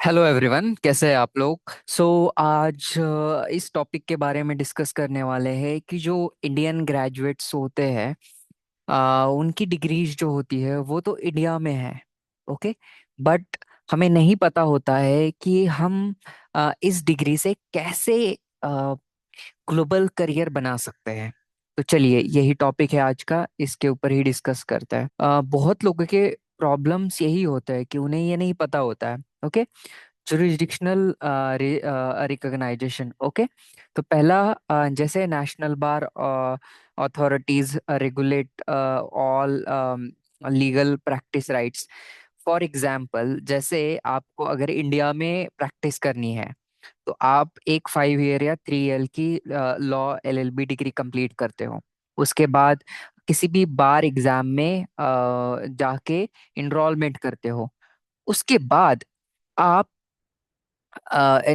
Hello everyone, कैसे हैं आप लोग। आज इस टॉपिक के बारे में डिस्कस करने वाले हैं कि जो इंडियन ग्रेजुएट्स होते हैं, उनकी डिग्रीज जो होती है वो तो इंडिया में है। ओके। बट हमें नहीं पता होता है कि हम इस डिग्री से कैसे ग्लोबल करियर बना सकते हैं। तो चलिए, यही टॉपिक है आज का, इसके ऊपर ही डिस्कस करते हैं। बहुत लोगों के प्रॉब्लम्स यही होता है कि उन्हें ये नहीं पता होता है। ओके। Jurisdictional recognisation. ओके। तो पहला, जैसे national bar authorities regulate all legal practice rights. For example, जैसे आपको अगर इंडिया में प्रैक्टिस करनी है तो आप एक 5 ईयर या 3 ईयर की लॉ एलएलबी डिग्री कंप्लीट करते हो। उसके बाद किसी भी बार एग्जाम में जाके इनरोलमेंट करते हो। उसके बाद आप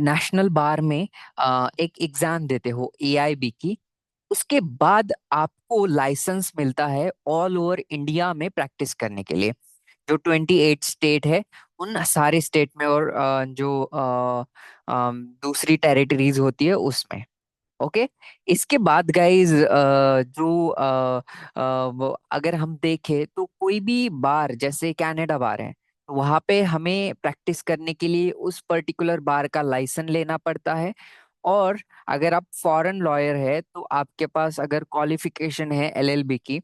नेशनल बार में एक एग्जाम देते हो एआईबी की। उसके बाद आपको लाइसेंस मिलता है ऑल ओवर इंडिया में प्रैक्टिस करने के लिए। जो 28 स्टेट है, उन सारे स्टेट में, और जो दूसरी टेरिटरीज होती है उसमें। ओके। इसके बाद गाइज, जो अगर हम देखें तो कोई भी बार, जैसे कनाडा बार है, तो वहां पे हमें प्रैक्टिस करने के लिए उस पर्टिकुलर बार का लाइसेंस लेना पड़ता है। और अगर आप फॉरेन लॉयर है तो आपके पास अगर क्वालिफिकेशन है एलएलबी की,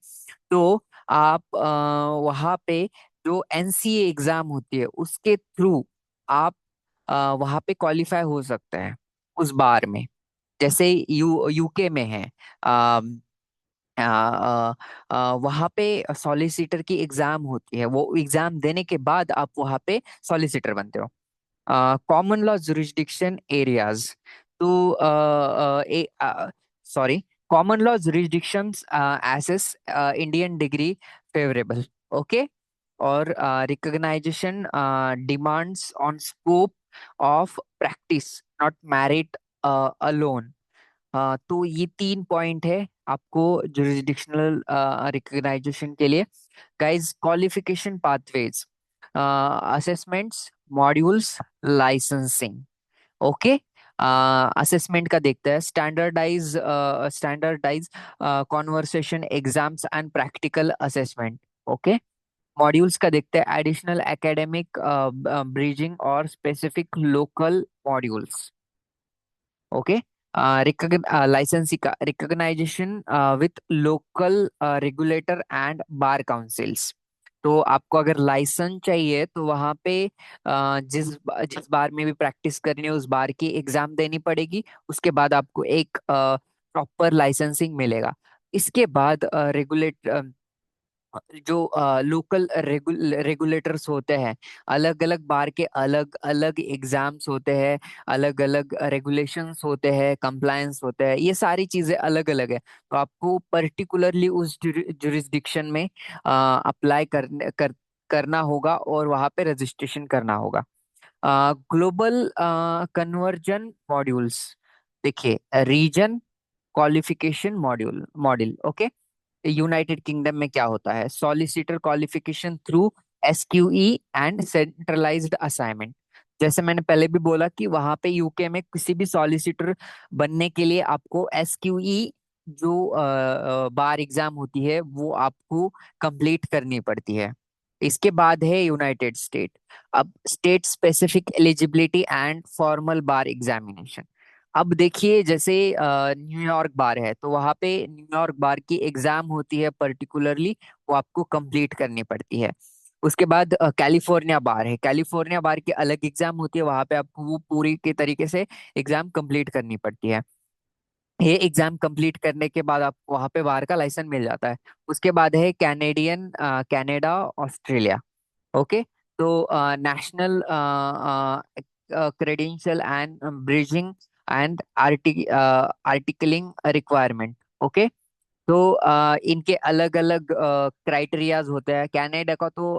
तो आप वहाँ पे जो एनसीए एग्जाम होती है उसके थ्रू आप वहाँ पे क्वालिफाई हो सकते हैं उस बार में। जैसे यूके में है, वहाँ पे सॉलिसिटर की एग्जाम होती है। वो एग्जाम देने के बाद आप वहाँ पे सॉलिसिटर बनते हो। Common law jurisdiction areas. तो sorry, common law jurisdictions assess Indian degree favourable. Okay. और recognisation demands on scope of practice, not merit alone. तो ये 3 पॉइंट है आपको जुरिस्डिक्शनल रिकॉग्नाइजेशन के लिए। Guys, qualification pathways, assessments, modules, licensing. Okay. Assessment का देखते हैं। Standardise conversation exams and practical assessment. Okay. Modules का देखते हैं। एडिशनल एकेडमिक ब्रिजिंग और specific local modules. Okay. Licensee का recognisation with local regulator and bar councils. तो आपको अगर लाइसेंस चाहिए तो वहाँ पे जिस बार में भी प्रैक्टिस करनी है उस बार की एग्जाम देनी पड़ेगी। उसके बाद आपको एक प्रॉपर लाइसेंसिंग मिलेगा। इसके बाद रेगुलेट जो लोकल रेगुलेटर्स होते हैं, अलग अलग बार के अलग अलग एग्जाम्स होते हैं, अलग अलग रेगुलेशंस होते हैं, कंप्लायंस होते हैं, ये सारी चीजें अलग अलग है। तो आपको पर्टिकुलरली उस जुरिस्डिक्शन में अप्लाई करना होगा और वहां पे रजिस्ट्रेशन करना होगा। Global conversion modules. देखिए, region qualification module. Okay. United Kingdom में क्या होता है, solicitor qualification through SQE and centralised assignment. जैसे मैंने पहले भी बोला कि वहां पे यूके में किसी भी सॉलिसिटर बनने के लिए आपको एसक्यूई जो बार एग्जाम होती है वो आपको कंप्लीट करनी पड़ती है। इसके बाद है यूनाइटेड स्टेट। अब state specific eligibility and formal bar examination. अब देखिए, जैसे न्यूयॉर्क बार है तो वहाँ पे न्यूयॉर्क बार की एग्जाम होती है पर्टिकुलरली, वो आपको कंप्लीट करनी पड़ती है। उसके बाद कैलिफोर्निया बार है। कैलिफोर्निया बार की अलग एग्जाम होती है, वहाँ पे आपको वो पूरी के तरीके से एग्जाम कंप्लीट करनी पड़ती है। ये एग्जाम कंप्लीट करने के बाद आपको वहाँ पे बार का लाइसेंस मिल जाता है। उसके बाद है कैनेडियन, कनाडा, ऑस्ट्रेलिया। ओके। तो national credential and bridging and articling requirement. Okay. तो इनके अलग अलग क्राइटेरियाज होते हैं। कनाडा का तो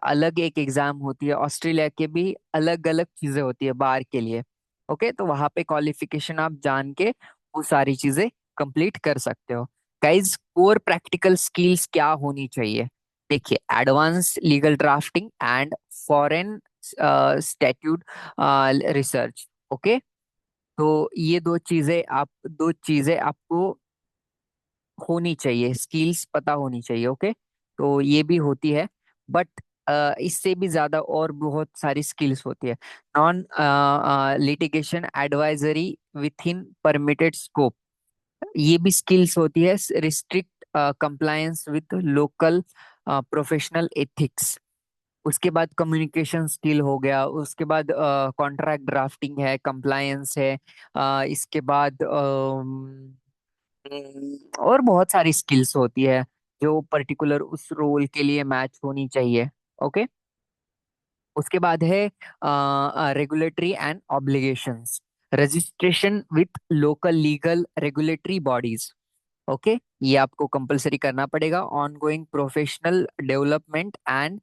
अलग एक एग्जाम होती है, ऑस्ट्रेलिया के भी अलग अलग चीजें होती है बार के लिए। ओके। तो वहां पे क्वालिफिकेशन आप जान के वो सारी चीजें कंप्लीट कर सकते हो। गाइज, कोर प्रैक्टिकल स्किल्स क्या होनी चाहिए। देखिए, advance legal drafting and foreign statute research. Okay, तो ये दो चीजें आपको होनी चाहिए, स्किल्स पता होनी चाहिए। ओके, तो ये भी होती है, बट इससे भी ज्यादा और बहुत सारी स्किल्स होती है। Non litigation advisory with in permitted scope, ये भी स्किल्स होती है। Restrict compliance with local professional ethics. उसके बाद कम्युनिकेशन स्किल हो गया, उसके बाद कॉन्ट्रैक्ट ड्राफ्टिंग है, कंप्लायंस है, इसके बाद और बहुत सारी स्किल्स होती है जो पर्टिकुलर उस रोल के लिए मैच होनी चाहिए। ओके, उसके बाद है regulatory and obligations, registration with local legal regulatory bodies. Okay, ये आपको कंपलसरी करना पड़ेगा। Ongoing professional development and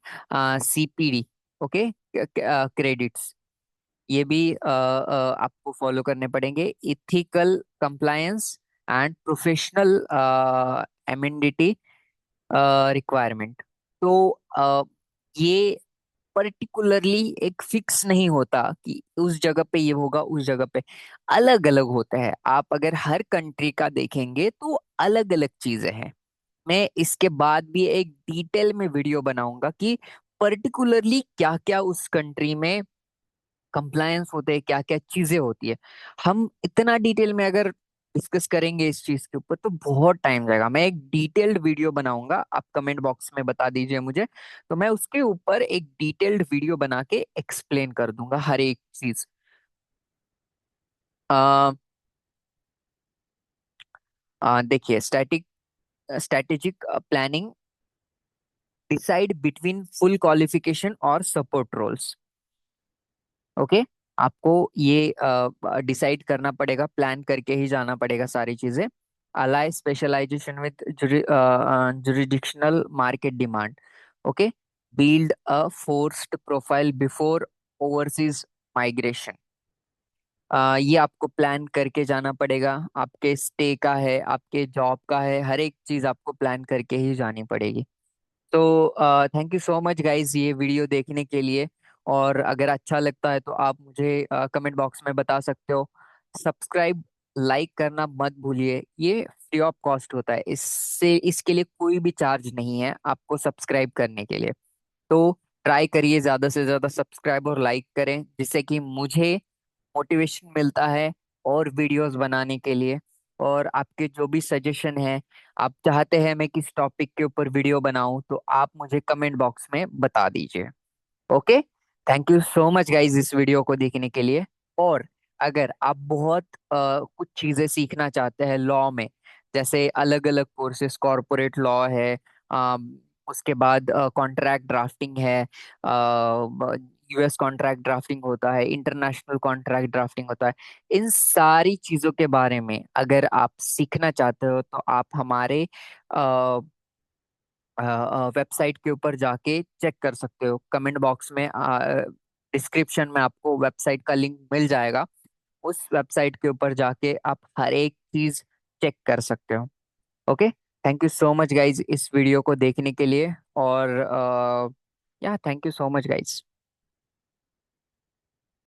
CPD, okay, credits, ये भी आपको फॉलो करने पड़ेंगे। Ethical compliance and professional amenity requirement. तो ये पर्टिकुलरली एक फिक्स नहीं होता कि उस जगह पे ये होगा, उस जगह पे अलग अलग होता है। आप अगर हर कंट्री का देखेंगे तो अलग अलग चीजें हैं। मैं इसके बाद भी एक डिटेल में वीडियो बनाऊंगा कि पर्टिकुलरली क्या क्या उस कंट्री में कंप्लायंस होते हैं, क्या क्या चीजें होती है। हम इतना डिटेल में अगर डिस्कस करेंगे इस चीज के ऊपर तो बहुत टाइम जाएगा। मैं एक डिटेल्ड वीडियो बनाऊंगा, आप कमेंट बॉक्स में बता दीजिए मुझे, तो मैं उसके ऊपर एक डिटेल्ड वीडियो बना के एक्सप्लेन कर दूंगा हर एक चीज। आ, देखिए, strategic planning, decide between full qualification और सपोर्ट रोल्स। ओके, आपको ये डिसाइड करना पड़ेगा, प्लान करके ही जाना पड़ेगा सारी चीजें। अलाई specialisation with jurisdictional market demand. Okay, build a forced profile before overseas migration. ये आपको प्लान करके जाना पड़ेगा। आपके स्टे का है, आपके जॉब का है, हर एक चीज आपको प्लान करके ही जानी पड़ेगी। तो thank you so much guys ये वीडियो देखने के लिए। और अगर अच्छा लगता है तो आप मुझे कमेंट बॉक्स में बता सकते हो। सब्सक्राइब, लाइक करना मत भूलिए, ये फ्री ऑफ कॉस्ट होता है, इससे इसके लिए कोई भी चार्ज नहीं है आपको सब्सक्राइब करने के लिए। तो ट्राई करिए ज्यादा से ज्यादा सब्सक्राइब और लाइक करें, जिससे कि मुझे मोटिवेशन मिलता है और वीडियोस बनाने के लिए। और आपके जो भी सजेशन है, आप चाहते हैं मैं किस टॉपिक के ऊपर वीडियो बनाऊं, तो आप मुझे कमेंट बॉक्स में बता दीजिए। Okay, thank you so much guys इस वीडियो को देखने के लिए। और अगर आप बहुत कुछ चीजें सीखना चाहते हैं लॉ में, जैसे अलग अलग कोर्सेज, कॉरपोरेट लॉ है, उसके बाद कॉन्ट्रैक्ट ड्राफ्टिंग है, यूएस कॉन्ट्रैक्ट ड्राफ्टिंग होता है, इंटरनेशनल कॉन्ट्रैक्ट ड्राफ्टिंग होता है, इन सारी चीजों के बारे में अगर आप सीखना चाहते हो तो आप हमारे वेबसाइट के ऊपर जाके चेक कर सकते हो। कमेंट बॉक्स में, डिस्क्रिप्शन में आपको वेबसाइट का लिंक मिल जाएगा। उस वेबसाइट के ऊपर जाके आप हर एक चीज चेक कर सकते हो। Okay, thank you so much guys इस वीडियो को देखने के लिए। और या thank you so much guys.